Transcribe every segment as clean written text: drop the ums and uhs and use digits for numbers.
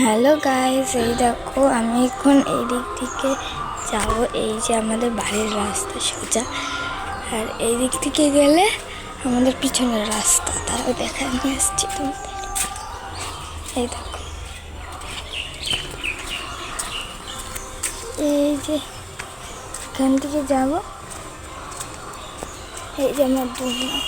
Hello guys, এই দেখো আমি এখন এই দিক থেকে যাব। এই যে আমাদের বাড়ির রাস্তা সোজা, আর এই দিক থেকে গেলে আমাদের পিছনের রাস্তা। তাও দেখা নিয়ে আসছি তোমাদের। এই দেখো, এই যে এখান থেকে যাব। এই যে আমার দুনিয়া,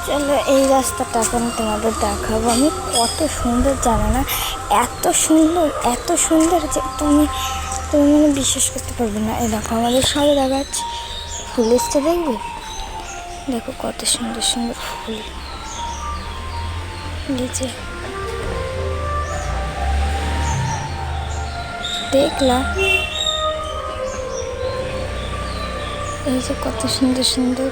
চলো এই রাস্তাটা এখন তোমাদের দেখাবো আমি। কত সুন্দর জানো না, এত সুন্দর এত সুন্দর যে তুমি তুমি মানে বিশ্বাস করতে পারবে না। এই দেখো আমাদের সবেদা গাছ ফুল এসছে, দেখবে? দেখো কত সুন্দর সুন্দর ফুল নিচে দেখলাম। এই যে কত সুন্দর সুন্দর,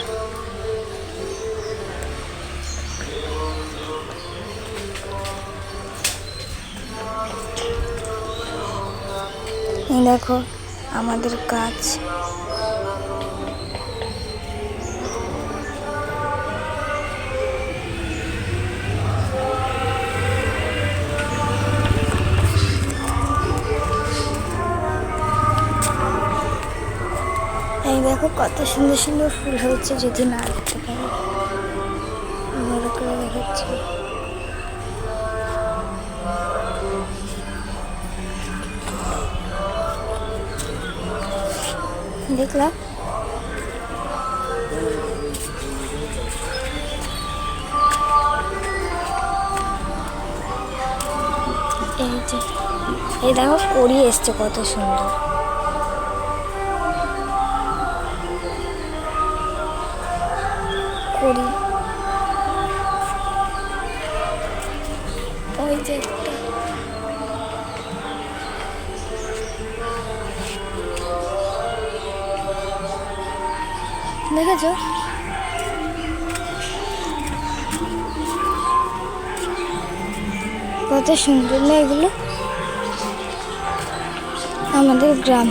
দেখো আমাদের গাছ। এই দেখো কত সুন্দর সুন্দর ফুল হচ্ছে, যদি না দেখতে পারো ভালো করে দেখাচ্ছি। দেখলাম এই যে এই দেখো কড়ি এসছে কত সুন্দর। কড়ি ওই যে একটা, দেখেছো? কত সুন্দর না এগুলো। আমাদের গ্রাম,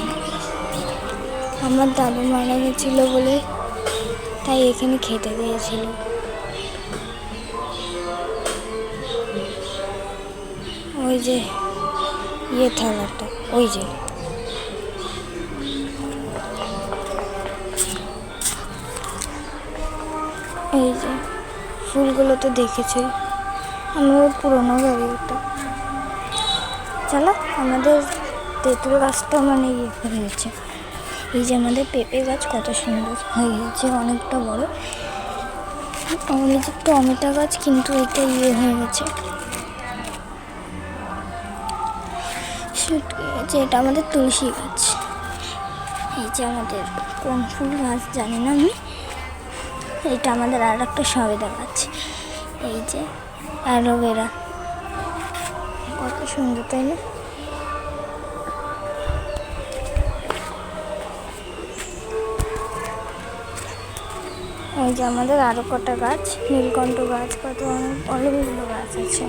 আমার দাদু মারা গেছিল বলে তাই এখানে খেতে দিয়েছিল। ওই যে থালাটা, ওই যে এই যে ফুলগুলো তো দেখেছি। আমার পুরোনো গাড়ি ওটা। চলো, আমাদের তেঁতুল গাছটা মানে হয়েছে। এই যে আমাদের পেঁপে গাছ কত সুন্দর হয়ে গেছে, অনেকটা বড়। আমাদের যে টমেটো গাছ, কিন্তু এটা হয়ে গেছে। এটা আমাদের তুলসী গাছ। এই যে আমাদের কোন ফুল গাছ জানি না আমি। এটা আমাদের আর একটা সবেদা গাছ। এই যে অ্যালোভেরা, কত সুন্দর তাই না? এই যে আমাদের আরো কটা গাছ, নীলকণ্ঠ গাছ, কত অনেকগুলো গাছ আছে।